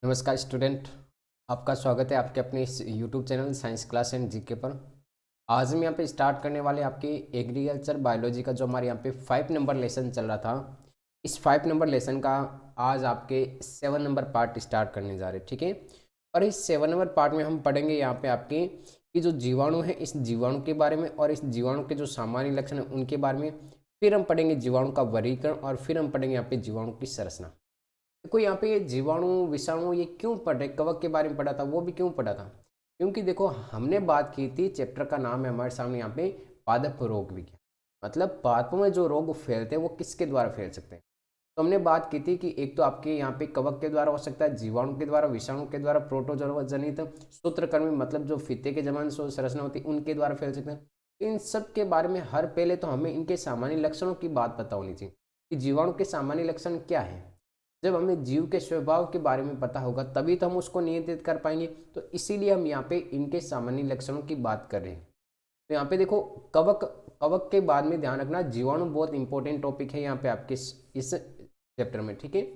नमस्कार स्टूडेंट। आपका स्वागत है आपके अपने इस YouTube channel science class and GK पर। आज हम यहाँ पे स्टार्ट करने वाले आपकी एग्रीकल्चर बायोलॉजी का जो हमारे यहाँ पे 5 नंबर लेसन चल रहा था। इस 5 नंबर लेसन का आज आपके 7 नंबर पार्ट स्टार्ट करने जा रहे हैं, ठीक है। और इस 7 नंबर पार्ट में हम पढ़ेंगे यहाँ पे आपके कि जो जीवाणु है इस जीवाणु के बारे में और इस जीवाणु के जो सामान्य लक्षण है उनके बारे में। फिर हम पढ़ेंगे जीवाणु का वर्गीकरण और फिर हम पढ़ेंगे यहाँ पे जीवाणु की संरचना। देखो यहाँ पे ये जीवाणु विषाणु ये क्यों पढ़ रहे, कवक के बारे में पढ़ा था वो भी क्यों पढ़ा था, क्योंकि देखो हमने बात की थी, चैप्टर का नाम है हमारे सामने यहाँ पे पादप रोग विज्ञान। मतलब पादपों में जो रोग फैलते हैं वो किसके द्वारा फैल सकते हैं। तो हमने बात की थी कि एक तो आपके यहाँ पे कवक के द्वारा हो सकता है, जीवाणु के द्वारा, विषाणु के द्वारा, प्रोटोजोआ जनित, सूत्रकृमि मतलब जो फीते के जमान संरचना होती है उनके द्वारा फैल सकते हैं। इन सब के बारे में हर पहले तो हमें इनके सामान्य लक्षणों की बात पता होनी चाहिए कि जीवाणु के सामान्य लक्षण क्या है। जब हमें जीव के स्वभाव के बारे में पता होगा तभी तो हम उसको नियंत्रित कर पाएंगे। तो इसीलिए हम यहाँ पे इनके सामान्य लक्षणों की बात कर रहे हैं। तो यहाँ पे देखो कवक, कवक के बाद में ध्यान रखना जीवाणु बहुत इंपॉर्टेंट टॉपिक है यहाँ पे आपके इस चैप्टर में, ठीक है।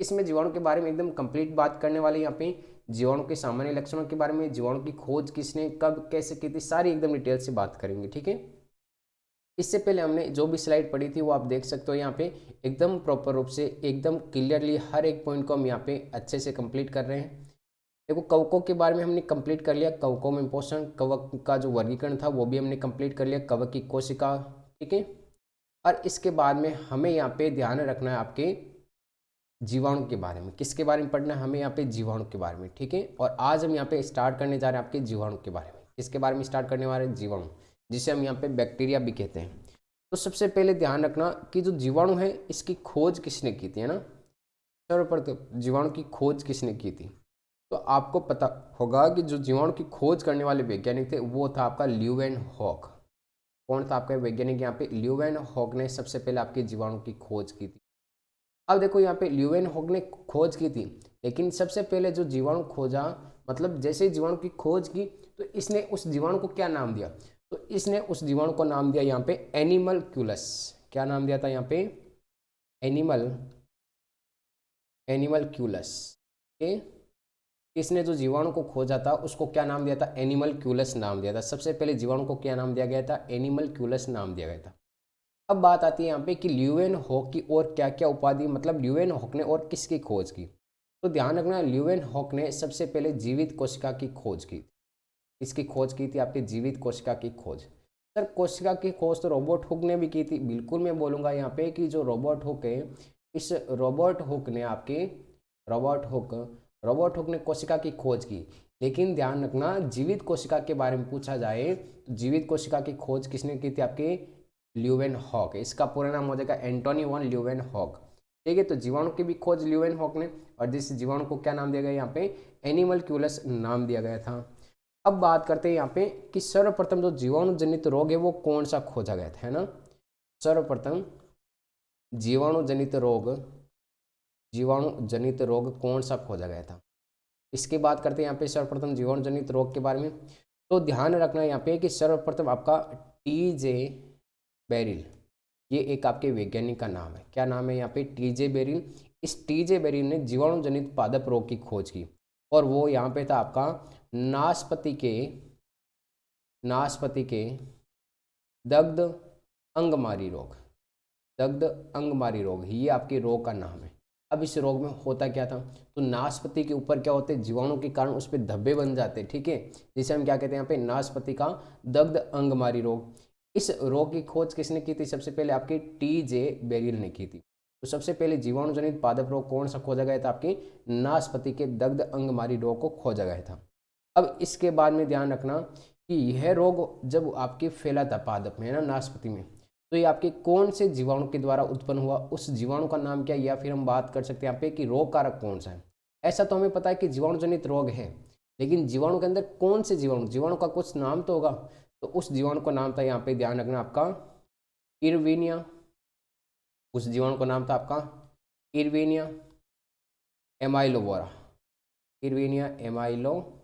इसमें जीवाणु के बारे में एकदम कंप्लीट बात करने वाले, यहाँ पे जीवाणु के सामान्य लक्षणों के बारे में, जीवाणु की खोज किसने कब कैसे की थी, सारी एकदम डिटेल से बात करेंगे, ठीक है। इससे पहले हमने जो भी स्लाइड पढ़ी थी वो आप देख सकते हो यहाँ पे एकदम प्रॉपर रूप से एकदम क्लियरली हर एक पॉइंट को हम यहाँ पे अच्छे से कंप्लीट कर रहे हैं। देखो कवकों के बारे में हमने कंप्लीट कर लिया, कवकों में पोषण, कवक का जो वर्गीकरण था वो भी हमने कंप्लीट कर लिया, कवक की कोशिका, ठीक है। और इसके बाद में हमें यहाँ पे ध्यान रखना है आपके जीवाणु के बारे में। किसके बारे में पढ़ना है हमें यहाँ पे, जीवाणु के बारे में, ठीक है। और आज हम यहाँ पे स्टार्ट करने जा रहे हैं आपके जीवाणु के बारे में। किसके बारे में स्टार्ट करने वाले हैं, जीवाणु, जिसे हम यहाँ पे बैक्टीरिया भी कहते हैं। तो सबसे पहले ध्यान रखना कि जो जीवाणु है इसकी खोज किसने की थी, है ना। सर्वप्रथम जीवाणु की खोज किसने की थी, तो आपको पता होगा कि जो जीवाणु की खोज करने वाले वैज्ञानिक थे वो था आपका ल्यूवेनहॉक। कौन था आपका वैज्ञानिक यहाँ पे, ल्यूवेनहॉक ने सबसे पहले आपके जीवाणु की खोज की थी। अब देखो यहाँ पे ल्यूवेनहॉक ने खोज की थी, लेकिन सबसे पहले जो जीवाणु खोजा, मतलब जैसे जीवाणु की खोज की तो इसने उस जीवाणु को क्या नाम दिया, तो इसने उस जीवाणु को नाम दिया यहाँ पे एनिमलक्यूलस। क्या नाम दिया था यहाँ पे, एनिमलक्यूलस, ओके। इसने जो जीवाणु को खोजा था उसको क्या नाम दिया था, एनिमलक्यूलस नाम दिया था। सबसे पहले जीवाणु को क्या नाम दिया गया था, एनिमलक्यूलस नाम दिया गया था। अब बात आती है यहाँ पे कि ल्यूवेनहॉक की और क्या क्या उपाधि, मतलब ल्यूवेनहॉक ने और किसकी खोज की। तो ध्यान रखना ल्यूवेनहॉक ने सबसे पहले जीवित कोशिका की खोज की। इसकी खोज की थी आपकी जीवित कोशिका की खोज। सर कोशिका की खोज तो रॉबर्ट हुक ने भी की थी, बिल्कुल मैं बोलूँगा यहाँ पे कि जो रॉबर्ट हुक है, इस रॉबर्ट हुक ने आपके रॉबर्ट हुक रॉबर्ट हुक ने कोशिका की खोज की। लेकिन ध्यान रखना जीवित कोशिका के बारे में पूछा जाए तो जीवित कोशिका की खोज किसने की थी, आपके ल्यूवेनहॉक। इसका पूरा नाम हो जाएगा एंटोनी वॉन ल्यूवेनहॉक, ठीक है। तो जीवाणु की भी खोज ल्यूवेनहॉक ने, और जिस जीवाणु को क्या नाम दिया गया यहाँ पे, एनिमलक्यूलस नाम दिया गया था। अब बात करते हैं यहाँ पे कि सर्वप्रथम जो जीवाणु जनित रोग है वो कौन सा खोजा गया था, है ना। सर्वप्रथम जीवाणु जनित रोग, जीवाणु जनित रोग कौन सा खोजा गया था, इसकी बात करते हैं यहाँ पे सर्वप्रथम जीवाणु जनित रोग के बारे में। तो ध्यान रखना यहाँ पे कि सर्वप्रथम आपका टीजे बेरिल, ये एक आपके वैज्ञानिक का नाम है। क्या नाम है यहाँ पे, टीजे बेरिल। इस टीजे बेरिल ने जीवाणु जनित पादप रोग की खोज की, और वो यहाँ पे था आपका नाशपति के दग्ध अंगमारी रोग। दग्ध अंगमारी रोग ये आपके रोग का नाम है। अब इस रोग में होता क्या था, तो नाशपति के ऊपर क्या होते हैं, जीवाणु के कारण उस पर धब्बे बन जाते हैं, ठीक है। जिसे हम क्या कहते हैं यहाँ पे, नाशपति का दग्ध अंगमारी रोग। इस रोग की खोज किसने की थी, सबसे पहले आपकी टीजे बेरिल ने की थी। तो सबसे पहले जीवाणु जनित पादप रोग कौन सा खोजा गया था, आपकी नाशपति के दग्ध अंगमारी रोग को खोजा गया था। अब इसके बाद में ध्यान रखना कि यह रोग जब आपके फैला था पादप में, है ना, नाशपति में, तो ये आपके कौन से जीवाणु के द्वारा उत्पन्न हुआ, उस जीवाणु का नाम क्या है, या फिर हम बात कर सकते हैं यहाँ पे कि रोग कारक कौन सा है। ऐसा तो हमें पता है कि जीवाणु जनित रोग है, लेकिन जीवाणु के अंदर कौन से जीवाणु, जीवाणु का कुछ नाम तो होगा। तो उस जीवाणु का नाम था यहाँ पे ध्यान रखना आपका इरविनिया। उस जीवाणु का नाम था आपका इरविनिया एमाइलोवोरा, इरविनिया एमाइलोवोरा,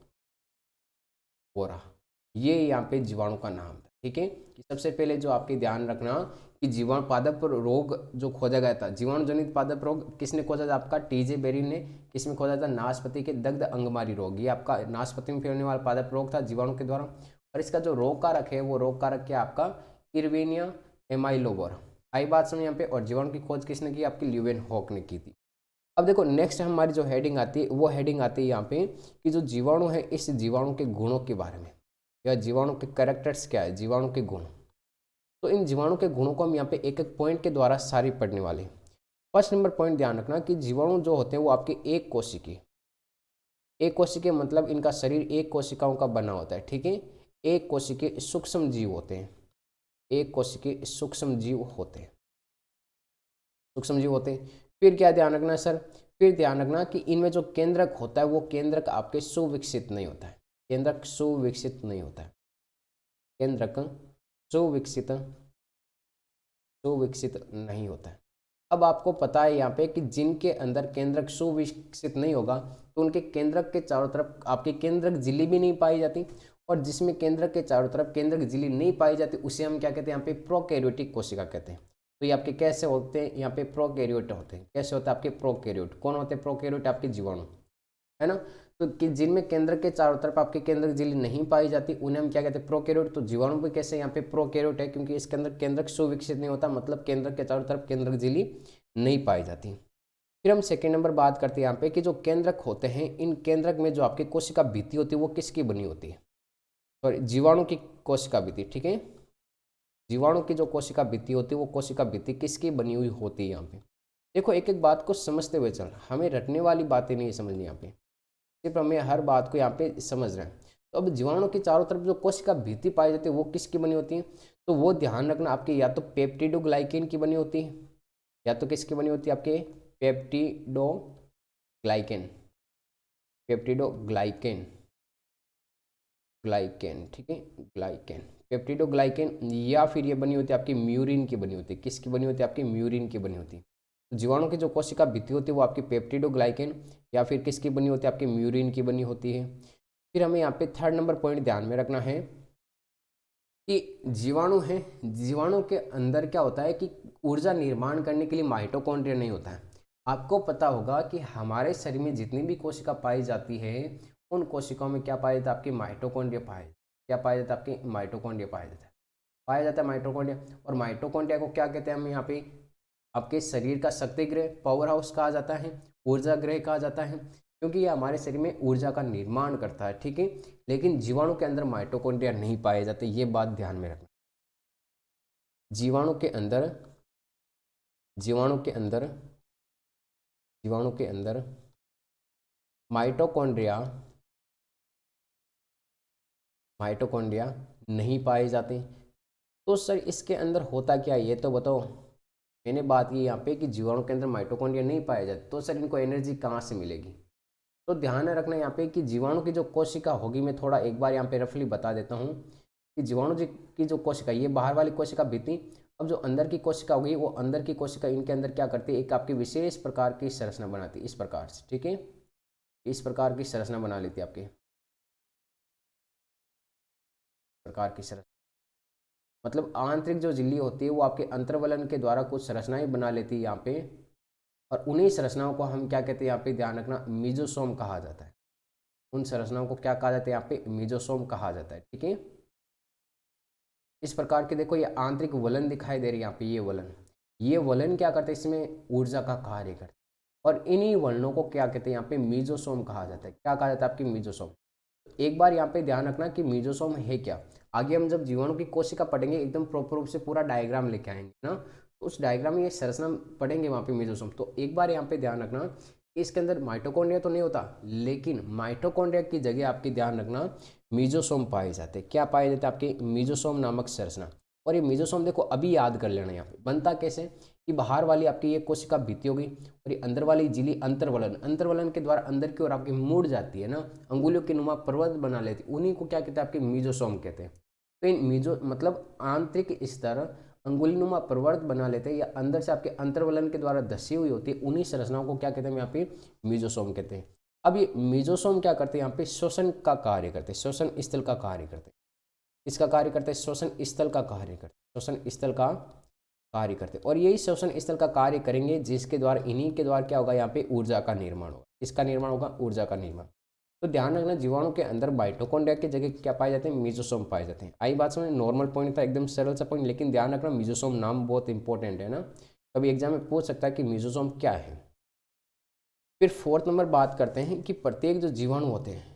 ये यहाँ पे जीवाणु का नाम था, ठीक है। कि सबसे पहले जो आपके ध्यान रखना कि जीवाणु पादप रोग जो खोजा गया था, जीवाणु जनित पादप रोग किसने खोजा था? आपका टीजे बेरी ने। किसमें खोजा था? नाशपाती के दग्ध अंगमारी रोग। ये आपका नाशपाती में फैलने वाला पादप रोग था जीवाणु के द्वारा। और इसका जो रोग कारक है वो रोग कारक क्या आपका? इरविनिया एमाइलोवर। आई बात समझ यहाँ पे। और जीवाणु की खोज किसने की? आपकी ल्यूवेनहॉक ने की थी। अब देखो नेक्स्ट हमारी जो हेडिंग आती है वो हेडिंग आती है यहाँ पे कि जो जीवाणु है इस जीवाणु के गुणों के बारे में, या जीवाणु के कैरेक्टर्स क्या है, जीवाणु के गुण। तो इन जीवाणु के गुणों को हम यहाँ पे एक एक पॉइंट के द्वारा सारी पढ़ने वाले हैं। फर्स्ट नंबर पॉइंट ध्यान रखना कि जीवाणु जो होते हैं वो आपके एक कोशिकीय मतलब इनका शरीर एक कोशिकाओं का बना होता है, ठीक है। एक कोशिकीय सूक्ष्म जीव होते हैं, एक कोशिकीय सूक्ष्म जीव होते हैं, सूक्ष्म जीव होते हैं। फिर क्या ध्यान रखना है सर? फिर ध्यान रखना कि इनमें जो केंद्रक होता है वो केंद्रक आपके सुविकसित नहीं होता है, केंद्रक सुविकसित नहीं होता है, केंद्रक सुविकसित नहीं होता है। अब आपको पता है यहाँ पे कि जिनके अंदर केंद्रक सुविकसित नहीं होगा तो उनके केंद्रक के चारों तरफ आपकी केंद्रक झिल्ली भी नहीं पाई जाती, और जिसमें केंद्रक के चारों तरफ केंद्रक झिल्ली नहीं पाई जाती उसे हम क्या कहते हैं? यहाँ पे प्रोकैरियोटिक कोशिका कहते हैं। तो ये आपके कैसे होते हैं? यहाँ पे प्रोकैरियोट होते हैं। कैसे होते हैं आपके प्रोकैरियोट? कौन होते हैं प्रोकैरियोट? आपके जीवाणु, है ना। तो कि जिनमें केंद्र के चारों तरफ आपके केंद्रक झिल्ली नहीं पाई जाती उन्हें हम क्या कहते हैं? प्रोकैरियोट। तो जीवाणु भी कैसे यहाँ पे प्रोकैरियोट है? क्योंकि इसके अंदर केंद्रक सुविकसित नहीं होता, मतलब केंद्र के चारों तरफ केंद्रक झिल्ली नहीं पाई जाती। फिर हम सेकेंड नंबर बात करते हैं यहाँ पे कि जो केंद्रक होते हैं इन केंद्रक में जो आपकी कोशिका भित्ति होती है वो किसकी बनी होती है? सॉरी, जीवाणु की कोशिका भित्ति, ठीक है। जीवाणु की जो कोशिका भित्ति होती है वो कोशिका भित्ति किसकी बनी हुई होती है? यहाँ पे देखो एक एक बात को समझते हुए चलना, हमें रटने वाली बातें नहीं समझनी यहाँ पे, सिर्फ हमें हर बात को यहाँ पे समझ रहे हैं। तो अब जीवाणु के चारों तरफ जो कोशिका भित्ति पाई जाती है वो किसकी बनी होती है? तो वो ध्यान रखना आपकी या तो पेप्टिडोग्लाइकेन की बनी होती है, या तो किसकी बनी होती है? आपके पेप्टिडोग्लाइकेन, पेप्टिडोग्लाइकेन, ग्लाइकेन, ठीक है, ग्लाइकेन, पेप्टिडोग्लाइकेन। या फिर ये बनी होती है आपकी म्यूरिन की बनी होती है। किसकी बनी होती है? आपकी म्यूरिन की बनी होती है। तो जीवाणु की जो कोशिका भित्ति होती है वो आपकी पेप्टिडोग्लाइकेन या फिर किसकी बनी होती है? आपकी म्यूरिन की बनी होती है। फिर हमें यहाँ पे थर्ड नंबर पॉइंट ध्यान में रखना है कि जीवाणु है, जीवाणु के अंदर क्या होता है कि ऊर्जा निर्माण करने के लिए माइटोकॉन्ड्रिया नहीं होता है। आपको पता होगा कि हमारे शरीर में जितनी भी कोशिका पाई जाती है उन कोशिकाओं में क्या पाया जाता है? आपकी माइटोकॉन्ड्रिया पाया, क्या पाया जाता है? आपकी माइटोकॉन्ड्रिया पाया जाता है माइटोकॉन्ड्रिया। और माइटोकॉन्ड्रिया को क्या कहते हैं हम यहाँ पे? आपके शरीर का शक्ति गृह, पावर हाउस कहा जाता है, ऊर्जा गृह कहा जाता है, क्योंकि ये हमारे शरीर में ऊर्जा का निर्माण करता है, ठीक है। लेकिन जीवाणु के अंदर माइटोकॉन्ड्रिया नहीं पाए जाते, ये बात ध्यान में रखना। जीवाणु के अंदर जीवाणु के अंदर जीवाणु के अंदर माइटोकॉन्ड्रिया माइटोकॉन्ड्रिया नहीं पाए जाते। तो सर इसके अंदर होता क्या है ये तो बताओ। मैंने बात की यहाँ पे कि जीवाणु के अंदर माइटोकॉन्ड्रिया नहीं पाए जाते, तो सर इनको एनर्जी कहाँ से मिलेगी? तो ध्यान रखना यहाँ पे कि जीवाणु की जो कोशिका होगी, मैं थोड़ा एक बार यहाँ पे रफली बता देता हूँ कि जीवाणु की जो कोशिका, ये बाहर वाली कोशिका भित्ति, अब जो अंदर की कोशिका होगी वो अंदर की कोशिका इनके अंदर क्या करती है? एक आपकी विशेष प्रकार की संरचना बनाती है, इस प्रकार से, ठीक है। इस प्रकार की संरचना बना लेती है, आपके प्रकार की संरचना, मतलब आंतरिक जो झिल्ली होती है वो आपके अंतर्वलन के द्वारा कुछ संरचनाएं बना लेती है यहाँ पे। और उन्हीं संरचनाओं को हम क्या कहते हैं? यहाँ पे ध्यान रखना, मीजोसोम कहा जाता है। उन संरचनाओं को क्या कहा जाता है? यहाँ पे मीजोसोम कहा जाता है, ठीक है। इस प्रकार के देखो ये आंतरिक वलन दिखाई दे रही है यहाँ पे, ये वलन क्या करते हैं? इसमें ऊर्जा का कार्य करते हैं। और इन्हीं वलनों को क्या कहते हैं? यहाँ पे मीजोसोम कहा जाता है। क्या कहा जाता है? आपकी मीजोसोम। एक बार यहाँ पे ध्यान रखना कि मीजोसोम है क्या। आगे हम जब जीवाणु की कोशिका पढ़ेंगे एकदम प्रॉपर रूप से पूरा डायग्राम लेके आएंगे ना, तो उस डायग्राम में ये संरचना पढ़ेंगे वहाँ पे मीजोसोम। तो एक बार यहाँ पे ध्यान रखना कि इसके अंदर माइटोकॉन्ड्रिया तो नहीं होता, लेकिन माइटोकॉन्ड्रिया की जगह आपकी ध्यान रखना मीजोसोम पाए जाते हैं। क्या पाए जाते हैं? आपके मीजोसोम नामक संरचना। और ये मीजोसोम देखो अभी याद कर लेना, यहाँ पे बनता कैसे कि बाहर वाली आपकी ये कोशिका भित्ति होगी और ये अंदर वाली झिल्ली अंतर्वलन के द्वारा अंदर की ओर आपकी मुड़ जाती है ना, अंगुलियों के नुमा पर्वत बना लेती है, उन्हीं को क्या कहते हैं? आपके मीजोसोम कहते हैं। तो इन मतलब आंतरिक स्तर अंगुलीनुमा प्रवर्त बना लेते हैं या अंदर से आपके अंतर्वलन के द्वारा धसी हुई होती है, उन्हीं संरचनाओं को क्या कहते हैं? यहाँ पे मीजोसोम कहते हैं। अब ये मीजोसोम क्या करते हैं? यहाँ पे श्वसन का कार्य करते हैं, श्वसन स्थल का कार्य करते हैं। इसका कार्य करते हैं, श्वसन स्थल का कार्य करते हैं, श्वसन स्थल का कार्य करते हैं और यही श्वसन स्थल का कार्य करेंगे, जिसके द्वारा इन्हीं के द्वारा क्या होगा, यहाँ पे ऊर्जा का निर्माण होगा। इसका निर्माण होगा, ऊर्जा का निर्माण। तो ध्यान रखना, जीवाणु के अंदर माइटोकॉन्ड्रिया की जगह क्या पाए जाते हैं, मेसोसोम पाए जाते हैं। आई बात समझ, नॉर्मल पॉइंट था, एकदम सरल सा पॉइंट, लेकिन ध्यान रखना मेसोसोम नाम बहुत इंपॉर्टेंट है ना, कभी एग्जाम में पूछ सकता है कि मेसोसोम क्या है। फिर फोर्थ नंबर बात करते हैं कि प्रत्येक जो जीवाणु होते हैं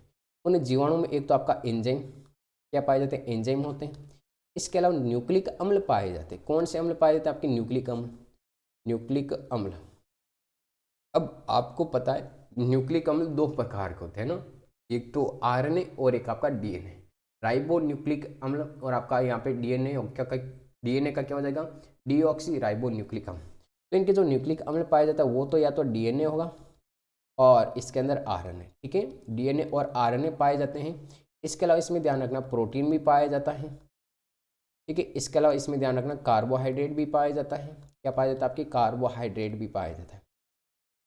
उन जीवाणु में एक तो आपका एंजाइम क्या पाए जाते हैं, एंजाइम होते हैं। इसके अलावा न्यूक्लिक अम्ल पाए जाते हैं। कौन से अम्ल पाए जाते हैं, आपके न्यूक्लिक अम्ल, न्यूक्लिक अम्ल। अब आपको पता है न्यूक्लिक अम्ल दो प्रकार के होते हैं ना, एक तो आरएनए और एक आपका डीएनए। राइबो न्यूक्लिक अम्ल और आपका यहाँ पे डीएनए क्या, डीएनए का क्या हो जाएगा, डीऑक्सी राइबो न्यूक्लिक अम्ल। तो इनके जो न्यूक्लिक अम्ल पाया जाता है वो तो या तो डीएनए होगा और इसके अंदर आरएनए, ठीक है, डीएनए और आरएनए पाए जाते हैं। इसके अलावा इसमें ध्यान रखना प्रोटीन भी पाया जाता है, ठीक है। इसके अलावा इसमें ध्यान रखना कार्बोहाइड्रेट भी पाया जाता है। क्या पाया जाता है, आपकी कार्बोहाइड्रेट भी पाया जाता है,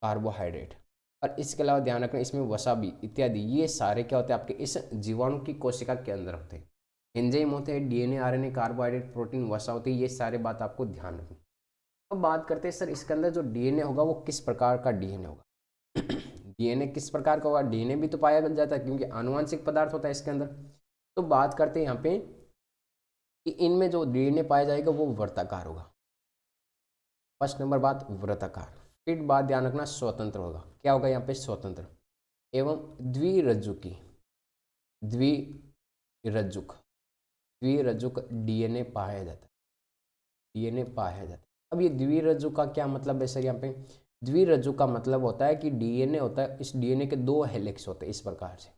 कार्बोहाइड्रेट। और इसके अलावा ध्यान रखना इसमें वसा भी इत्यादि, ये सारे क्या होते हैं आपके इस जीवाणु की कोशिका के अंदर होते हैं। एंजाइम होते हैं, डीएनए, आरएनए, कार्बोहाइड्रेट, प्रोटीन, वसा होती है, ये सारे बात आपको ध्यान रखनी। अब बात करते हैं सर इसके अंदर जो डीएनए होगा वो किस प्रकार का डीएनए होगा। डीएनए किस प्रकार का होगा, डीएनए भी तो पाया जाता है क्योंकि आनुवंशिक पदार्थ होता है इसके अंदर। तो बात करते हैं यहाँ पे कि इनमें जो डीएनए पाया जाएगा वो वर्ताकार होगा। फर्स्ट नंबर बात वर्ताकार। फिर बात ध्यान रखना स्वतंत्र होगा। क्या होगा यहाँ पे, स्वतंत्र एवं द्विरज्जुकी, द्विरज्जुक, द्विरज्जुक डीएनए पाया जाता है, डीएनए पाया जाता है। अब ये द्विरज्जुक का क्या मतलब है सर, यहाँ पे द्विरज्जुक का मतलब होता है कि डीएनए होता है, इस डीएनए के दो हेलिक्स होते हैं, इस प्रकार से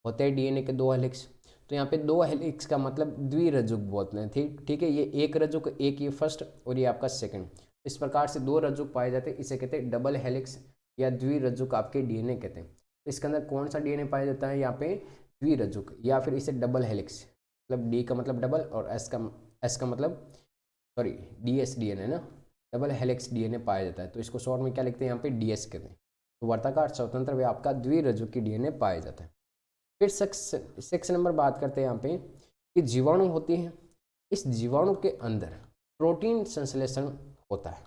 होते हैं डीएनए के दो हेलिक्स। तो यहाँ पे दो हेलिक्स का मतलब द्विरज्जुक बोलते हैं, ठीक है। ये एक रज्जुक, एक ये फर्स्ट और ये आपका सेकंड, इस प्रकार से दो रज्जुक पाए जाते हैं, इसे कहते हैं डबल हेलिक्स या द्विरज्जुक आपके डीएनए कहते हैं। तो इसके अंदर कौन सा डीएनए पाया जाता है, यहाँ पे द्विरज्जुक या फिर इसे डबल हेलिक्स, मतलब डी का मतलब डबल और एस का मतलब सॉरी डीएस डीएनए ना, डबल हेलिक्स डीएनए पाया जाता है। तो इसको शॉर्ट में क्या लिखते हैं, यहाँ पे डीएस कहते हैं। तो वर्ताकार स्वतंत्र व आपका द्विरज्जुकी डीएनए पाया जाता है। फिर सिक्स नंबर बात करते हैं यहाँ पे कि जीवाणु होती हैं, इस जीवाणु के अंदर प्रोटीन संश्लेषण होता है।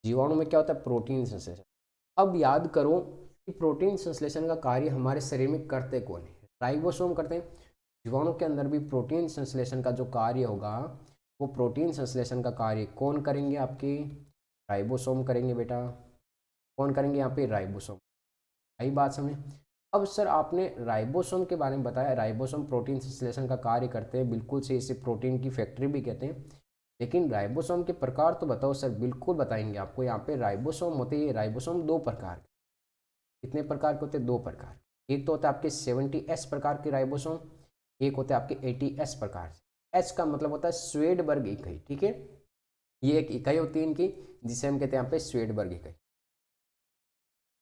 जीवाणु में क्या होता है, प्रोटीन संश्लेषण। अब याद करो कि प्रोटीन संश्लेषण का कार्य हमारे शरीर में करते कौन है, राइबोसोम करते हैं। जीवाणु के अंदर भी प्रोटीन संश्लेषण का जो कार्य होगा वो प्रोटीन संश्लेषण का कार्य कौन करेंगे, आपके राइबोसोम करेंगे बेटा। कौन करेंगे यहाँ पे, राइबोसोम। यही बात समझे। अब सर आपने राइबोसोम के बारे में बताया, राइबोसोम प्रोटीन संश्लेषण का कार्य करते हैं, बिल्कुल से इसे प्रोटीन की फैक्ट्री भी कहते हैं। लेकिन राइबोसोम के प्रकार तो बताओ सर, बिल्कुल बताएंगे आपको। यहाँ पे राइबोसोम होते हैं, राइबोसोम दो प्रकार के। कितने प्रकार के होते हैं, दो प्रकार। एक तो होता है आपके 70S प्रकार के राइबोसोम, एक होते हैं आपके 80S प्रकार। एच का मतलब होता है स्वेडबर्ग इकाई, ठीक है। ये एक इकाई होती है इनकी, जिसे हम कहते हैं यहाँ पे स्वेडबर्ग इकाई।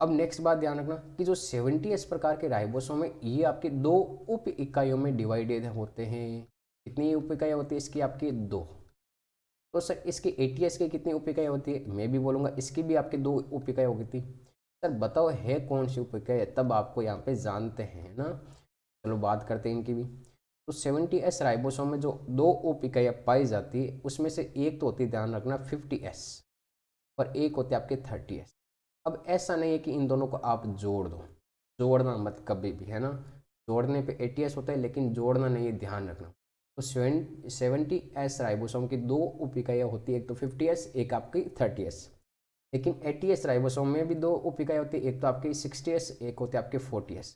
अब नेक्स्ट बात ध्यान रखना कि जो 70S प्रकार के राइबोसोम है ये आपके दो उप इकाइयों में डिवाइडेड होते हैं। कितनी उप इकाइयाँ होती है इसकी, आपकी दो। तो सर इसकी 80S की कितनी उप इकाइयाँ होती है, मैं भी बोलूँगा इसकी भी आपकी दो उप इकाई होगी थी। सर बताओ है कौन सी उप इकाई, तब आपको यहाँ पे जानते हैं ना। चलो बात करते हैं इनकी भी। तो 70S राइबोसोम में जो दो उप इकाइयाँ पाई जाती है उसमें से एक तो होती है, ध्यान रखना, 50S और एक होते हैं आपके 30S। अब ऐसा नहीं है कि इन दोनों को आप जोड़ दो, जोड़ना मत कभी भी, है ना। जोड़ने पे 80S होता है लेकिन जोड़ना नहीं है, ध्यान रखना। तो 70S राइबोसोम की दो उप इकाइयाँ होती है, एक तो 50S एक आपकी 30S। लेकिन 80S राइबोसोम में भी दो उप इकाइयाँ होती है, एक तो आपकी 60S एक होते हैं आपके 40S।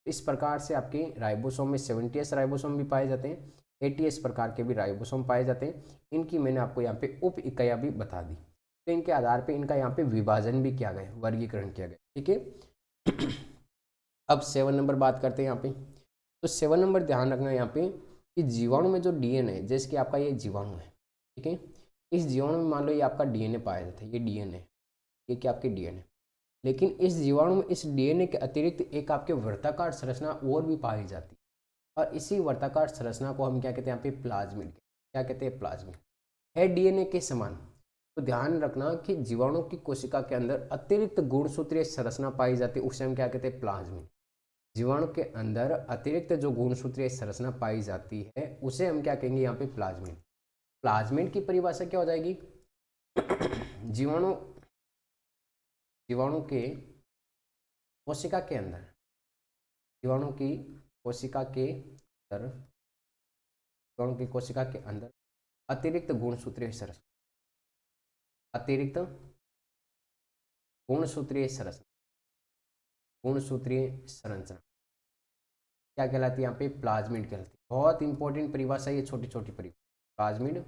इस प्रकार से आपके राइबोसोम में 70S राइबोसोम भी पाए जाते हैं, 80S प्रकार के भी राइबोसोम पाए जाते हैं। इनकी मैंने आपको यहाँ पे उप इकाइयाँ भी बता दी। तो इनके आधार पे इनका यहाँ पे विभाजन भी किया गया, वर्गीकरण किया गया, ठीक है। अब 7 नंबर बात करते हैं यहाँ पे। तो 7 नंबर ध्यान रखना यहाँ पे कि जीवाणु में जो डीएनए है, जैसे कि आपका ये जीवाणु है, ठीक है। इस जीवाणु में मान लो ये आपका डीएनए पाया जाता है, ये डीएनए, ये क्या आपके डीएनए। लेकिन इस जीवाणु में इस डीएनए के अतिरिक्त एक आपके वर्ताकार संरचना और भी पाई जाती है, और इसी वर्ताकार संरचना को हम क्या कहते हैं यहाँ पे, प्लाज्मिड। क्या कहते हैं, प्लाज्मिड। है डीएनए के समान। तो ध्यान रखना कि जीवाणु की कोशिका के अंदर अतिरिक्त गुणसूत्रीय संरचना पाई जाती है, उसे हम क्या कहते हैं, प्लाज्मिड। जीवाणु के अंदर अतिरिक्त जो गुणसूत्रीय संरचना पाई जाती है उसे हम क्या कहेंगे यहाँ पे, प्लाज्मिड। प्लाज्मिड की परिभाषा क्या हो जाएगी, जीवाणु जीवाणु के कोशिका के अंदर, जीवाणु की कोशिका के अंदर, जीवाणु की कोशिका के अंदर अतिरिक्त गुणसूत्रीय संरचना, अतिरिक्त गुणसूत्रीय संरचना, गुणसूत्रीय संरचना क्या कहलाती है यहाँ पे? प्लाज्मिड कहलाती है। बहुत इंपॉर्टेंट परिभाषा ये, छोटी छोटी परिभाषा, प्लाज्मिड।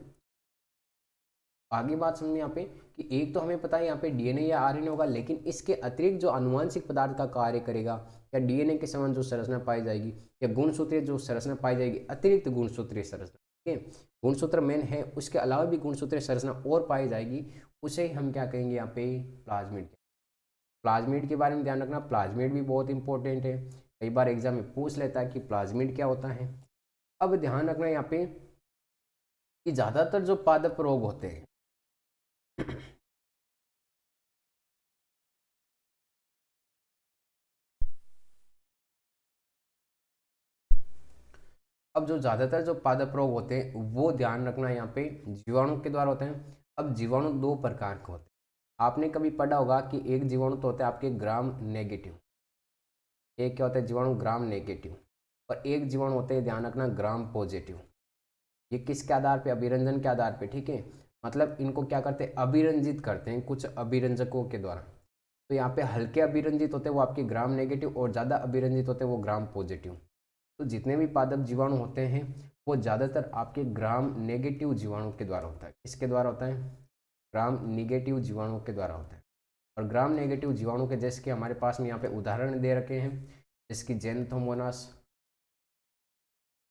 आगे बात समझ में यहाँ पे कि एक तो हमें पता है यहाँ पे डीएनए या आरएनए होगा, लेकिन इसके अतिरिक्त जो आनुवांशिक पदार्थ का कार्य करेगा, या डीएनए के समान जो संरचना पाई जाएगी, या गुणसूत्रीय जो संरचना पाई जाएगी, अतिरिक्त गुणसूत्रीय संरचना, ठीक है, गुणसूत्र मेन है, उसके अलावा भी गुणसूत्रीय संरचना और पाई जाएगी, उसे हम क्या कहेंगे यहाँ पे? प्लाज्मिड। प्लाज्मिड के बारे में ध्यान रखना, प्लाज्मिड भी बहुत इंपॉर्टेंट है, कई बार एग्जाम में पूछ लेता है कि प्लाज्मिड क्या होता है। अब ध्यान रखना यहाँ पे कि ज्यादातर जो पादप रोग होते हैं अब जो ज़्यादातर जो पादप रोग होते हैं वो ध्यान रखना यहाँ पे जीवाणु के द्वारा होते हैं। अब जीवाणु दो प्रकार के होते हैं, आपने कभी पढ़ा होगा कि एक जीवाणु तो होता है आपके ग्राम नेगेटिव, एक क्या होता है जीवाणु? Gram negative. और एक जीवाणु होते हैं, ध्यान रखना, ग्राम पॉजिटिव। ये किसके आधार पे? अभिरंजन के आधार पे, ठीक है, मतलब इनको क्या करते हैं? अभिरंजित करते हैं कुछ अभिरंजकों के द्वारा। तो यहाँ पे हल्के अभिरंजित होते हैं वो आपके ग्राम नेगेटिव, और ज़्यादा अभिरंजित होते हैं वो ग्राम पॉजिटिव। तो जितने भी पादप जीवाणु होते हैं वो ज़्यादातर आपके ग्राम नेगेटिव जीवाणु के द्वारा होता है। किसके द्वारा होता है? ग्राम नेगेटिव जीवाणु के द्वारा होता है। और ग्राम नेगेटिव जीवाणु के जैसे कि हमारे पास में यहाँ पे उदाहरण दे रखे हैं, जैसे कि जेंथोमोनास,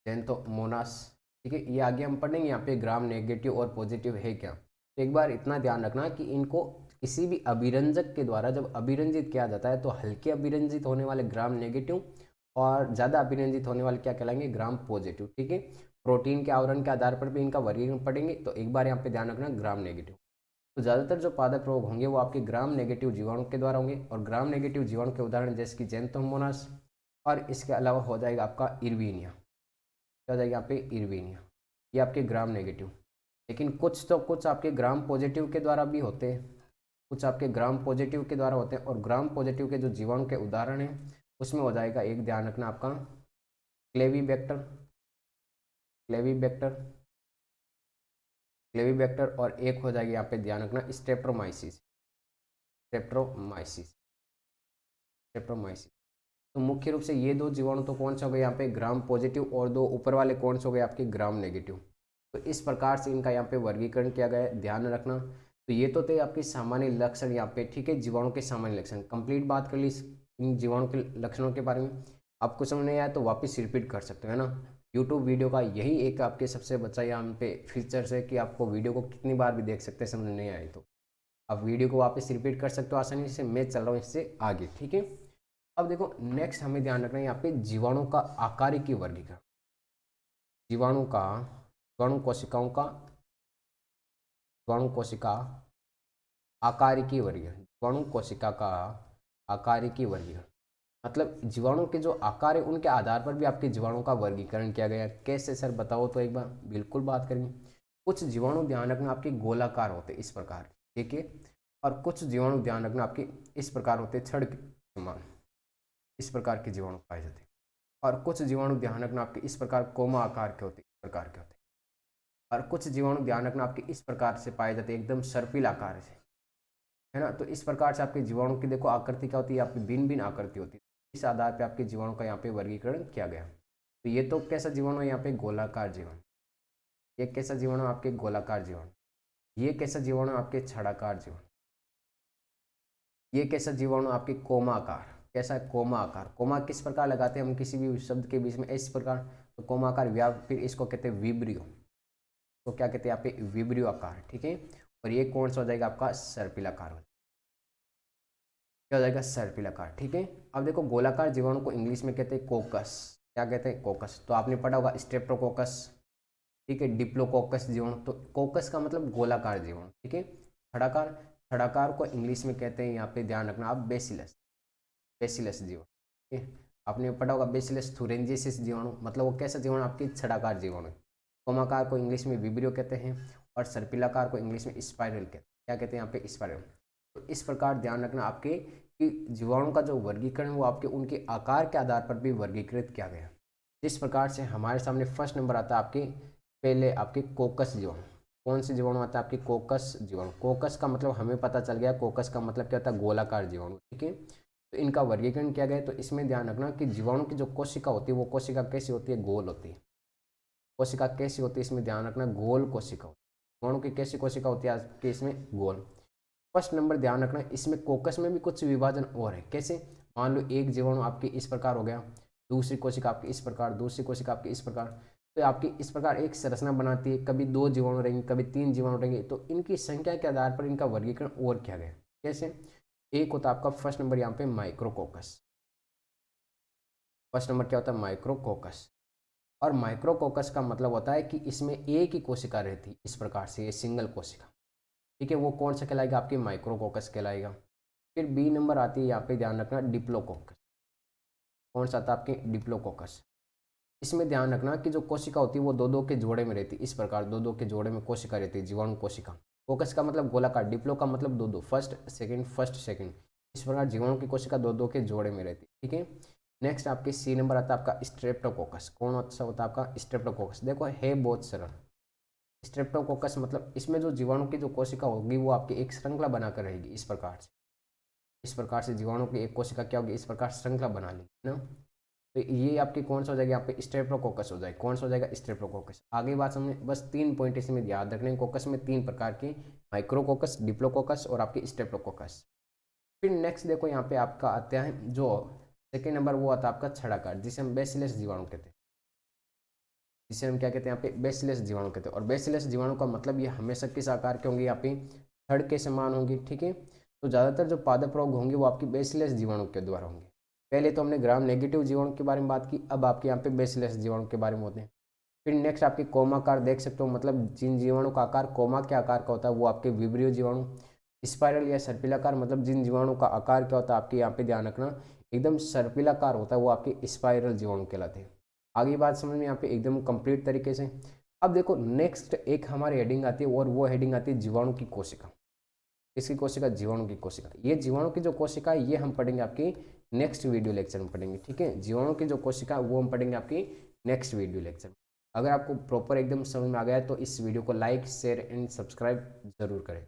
जेंथोमोनास, ठीक है, ये आगे हम पढ़ेंगे यहाँ पे ग्राम नेगेटिव और पॉजिटिव है क्या। तो एक बार इतना ध्यान रखना कि इनको किसी भी अभिरंजक के द्वारा जब अभिरंजित किया जाता है तो हल्के अभिरंजित होने वाले ग्राम नेगेटिव, और ज़्यादा अभिरंजित होने वाले क्या कहलाएंगे? ग्राम पॉजिटिव, ठीक है। प्रोटीन के आवरण के आधार पर भी इनका वर्गीकरण पढ़ेंगे, तो एक बार यहाँ पे ध्यान रखना ग्राम नेगेटिव। तो ज़्यादातर जो पादप रोग होंगे वो आपके ग्राम नेगेटिव जीवाणु के द्वारा होंगे, और ग्राम नेगेटिव जीवाणु के उदाहरण जैसे कि जेंथोमोनास, और इसके अलावा हो जाएगा आपका इरविनिया, क्या हो जाएगा यहाँ पे? इरविनिया, ये आपके ग्राम नेगेटिव। लेकिन कुछ आपके ग्राम पॉजिटिव के द्वारा भी होते हैं, कुछ आपके ग्राम पॉजिटिव के द्वारा होते हैं, और ग्राम पॉजिटिव के जो जीवाणु के उदाहरण हैं उसमें हो जाएगा, एक ध्यान रखना आपका, क्लेवीबैक्टर, क्लेवीबैक्टर, क्लेवीबैक्टर, और एक हो जाएगी यहाँ पे ध्यान रखना स्ट्रेप्टोमाइसिस, स्ट्रेप्टोमाइसिस, स्ट्रेप्टोमाइसिस। तो मुख्य रूप से ये दो जीवाणु तो कौन से हो गए यहाँ पे? ग्राम पॉजिटिव, और दो ऊपर वाले कौन से हो गए आपके? Gram negative. तो इस प्रकार से इनका यहाँ पे वर्गीकरण किया गया है, ध्यान रखना। तो ये तो थे आपके सामान्य लक्षण यहाँ पे, ठीक है, जीवाणु के सामान्य लक्षण। कंप्लीट बात कर ली इन जीवाणु के लक्षणों के बारे में। आपको समझ नहीं आया तो वापस रिपीट कर सकते हो, है ना। यूट्यूब वीडियो का यही एक आपके सबसे बच्चा यहाँ पे फीचर्स है कि आपको वीडियो को कितनी बार भी देख सकते हैं, समझ नहीं आए तो आप वीडियो को वापस रिपीट कर सकते हो आसानी से। मैं चल रहा हूँ इससे आगे, ठीक है। अब देखो नेक्स्ट हमें ध्यान रखना है यहाँ पे जीवाणु का आकारिकी वर्गीकरण, जीवाणु का, जीवाणु कोशिकाओं का, जीवाणु कोशिका आकारिकी वर्गीकरण, जीवाणु कोशिका का आकारिकी वर्गीकरण, मतलब जीवाणु के जो आकार है उनके आधार पर भी आपके जीवाणु का वर्गीकरण किया गया है। कैसे सर बताओ तो एक बार, बिल्कुल बात करेंगे। कुछ जीवाणु ध्यान रखना आपके गोलाकार होते इस प्रकार, ठीक है, और कुछ जीवाणु ध्यान रखना आपके इस प्रकार होते छड़ के समान, इस प्रकार के जीवाणु पाए जाते हैं। और कुछ जीवाणु ध्यान रखना आपके इस प्रकार कोमा आकार के होते, इस प्रकार के होते हैं। और कुछ जीवाणु ध्यान रखना आपके इस प्रकार से पाए जाते हैं, एकदम सर्पिल आकार से, है ना। तो इस प्रकार से आपके जीवाणु की देखो आकृति क्या होती है, आपकी भिन्न भिन्न आकृति होती है। इस आधार पे आपके जीवाणु का यहाँ पे वर्गीकरण किया गया। तो ये तो कैसा जीवाणु है यहाँ पे? गोलाकार जीवाणु। ये कैसा जीवाणु? आपके गोलाकार जीवाणु। ये कैसा जीवाणु? आपके छड़ाकार जीवाणु। ये कैसा जीवाणु? आपके कोमा आकार। कैसा? कोमा आकार। कोमा किस प्रकार लगाते हैं हम किसी भी शब्द के बीच में? इस प्रकार। तो कोमा आकार, या फिर इसको कहते हैं विब्रियो। तो क्या कहते हैं यहाँ पे? विब्रियो आकार, ठीक है। और ये कौन सा हो जाएगा आपका? सर्पिल आकार, क्या हो जाएगा? सर्पिल आकार, ठीक है। अब देखो गोलाकार जीवाणु को इंग्लिश में कहते हैं कोकस। क्या कहते हैं? कोकस। तो आपने पढ़ा होगा स्ट्रेप्टोकोकस, ठीक है, डिप्लोकोकस जीवाणु। तो कोकस का मतलब गोलाकार जीवाणु, ठीक है। छड़ाकार, छड़ाकार को इंग्लिश में कहते हैं यहाँ पे ध्यान रखना आप बेसिलस, बेसिलस जीवाणु, ठीक है। आपने पढ़ा होगा बेसिलस थुरेंजिसिस जीवाणु, मतलब वो कैसा जीवाणु? आपकी छड़ाकार जीवाणु। कोमाकार को इंग्लिश में विब्रियो कहते हैं, और सर्पिलाकार को इंग्लिश में स्पाइरल कहते हैं। क्या कहते हैं यहाँ पे स्पाइरल। तो इस प्रकार ध्यान रखना आपके कि जीवाणु का जो वर्गीकरण वो आपके उनके आकार के आधार पर भी वर्गीकृत किया गया। जिस प्रकार से हमारे सामने फर्स्ट नंबर आता है आपके पहले आपके कोकस जीवाणु। कौन से जीवाणु आता है आपके कोकस जीवाणु। कोकस का मतलब हमें पता चल गया, कोकस का मतलब क्या होता है गोलाकार जीवाणु, ठीक है। तो इनका वर्गीकरण किया गया। तो इसमें ध्यान रखना कि जीवाणु की जो कोशिका होती है वो कोशिका कैसी होती है, गोल होती है। कोशिका कैसी होती है, इसमें ध्यान रखना गोल कोशिका होती है। जीवाणु की कैसी कोशिका होती है आपके इसमें, गोल। फर्स्ट नंबर ध्यान रखना इसमें कोकस में भी कुछ विभाजन और है। कैसे, मान लो एक जीवाणु आपकी इस प्रकार हो गया, दूसरी कोशिका आपकी इस प्रकार, दूसरी कोशिका आपकी इस प्रकार। तो आपकी इस प्रकार एक संरचना बनाती है, कभी 2 जीवाणु रहेंगे, कभी 3 जीवाणु रहेंगे। तो इनकी संख्या के आधार पर इनका वर्गीकरण और किया गया। कैसे, एक होता है आपका फर्स्ट नंबर यहाँ पे माइक्रोकोकस। फर्स्ट नंबर क्या होता है, माइक्रोकोकस। और माइक्रोकोकस का मतलब होता है कि इसमें एक ही कोशिका रहती, इस प्रकार से ये सिंगल कोशिका, ठीक है। वो कौन सा कहलाएगा, आपकी माइक्रोकोकस कहलाएगा। फिर बी नंबर आती है यहाँ पे, ध्यान रखना डिप्लोकोकस। कौन सा आता है आपके, डिप्लोकोकस। इसमें ध्यान रखना कि जो कोशिका होती है वो 2-2 के जोड़े में रहती है, इस प्रकार 2-2 के जोड़े में कोशिका रहती है, जीवाणु कोशिका। कोकस का मतलब गोलाकार, डिप्लो का मतलब 2-2, फर्स्ट सेकंड फर्स्ट सेकंड। इस प्रकार जीवाणु की कोशिका 2-2 के जोड़े में रहती है, ठीक है। नेक्स्ट आपके सी नंबर आता है आपका स्ट्रेप्टोकोकस। कौन सा होता है आपका, स्ट्रेप्टोकोकस। देखो है बहुत सरल। स्ट्रेप्टोकोकस मतलब इसमें जो जीवाणु की जो कोशिका होगी वो आपकी एक श्रृंखला बनाकर रहेगी, इस प्रकार से। इस प्रकार से जीवाणु की एक कोशिका क्या होगी, इस प्रकार श्रृंखला बना ली ना। तो ये आपकी कौन सा हो जाएगा, यहाँ पे स्ट्रेप्टोकोकस हो जाएगा। कौन सा हो जाएगा, स्ट्रेप्टोकोकस। आगे बात समझे, बस 3 पॉइंट इसमें याद रखने। कोकस में 3 प्रकार के, माइक्रोकोकस, डिप्लोकोकस और आपकी स्ट्रेप्टोकोकस। फिर नेक्स्ट देखो यहाँ पे आपका आता है जो सेकेंड नंबर, वो आता है आपका छड़ाकार, जिसे हम बेसिलस जीवाणु कहते हैं। जिसे हम क्या कहते हैं यहाँ पे, बेसिलस जीवाणु कहते हैं। और बेसिलस जीवाणु का मतलब ये हमेशा किस आकार के होंगे, यहाँ पे छड़ के समान होंगी, ठीक है। तो ज़्यादातर जो पादप रोग होंगे वो आपकी बेसिलस जीवाणु के द्वारा होंगे। पहले तो हमने ग्राम नेगेटिव जीवाणु के बारे में बात की, अब आपके यहाँ पे बेसिलस जीवाणु के बारे में होते हैं। फिर नेक्स्ट आपकी कोमाकार देख सकते हो, मतलब जिन जीवाणु का आकार कोमा के आकार का होता है वो आपके विब्रियो जीवाणु। स्पाइरल या सर्पिलाकार मतलब जिन जीवाणु का आकार क्या होता है आपके यहाँ पे ध्यान रखना एकदम सर्पिलाकार होता है, वो आपके स्पाइरल जीवाणु कहलाते हैं। आगे बात समझ में यहाँ पे एकदम कंप्लीट तरीके से। अब देखो नेक्स्ट एक हमारी हेडिंग आती है और वो हेडिंग आती है जीवाणु की कोशिका। इसकी कोशिका, जीवाणु की कोशिका। ये जीवाणु की जो कोशिका है ये हम पढ़ेंगे आपकी नेक्स्ट वीडियो लेक्चर में पढ़ेंगे, ठीक है। जीवाणु की जो कोशिका वो हम पढ़ेंगे आपकी नेक्स्ट वीडियो लेक्चर में। अगर आपको प्रॉपर एकदम समझ में आ गया है तो इस वीडियो को लाइक शेयर एंड सब्सक्राइब जरूर करें।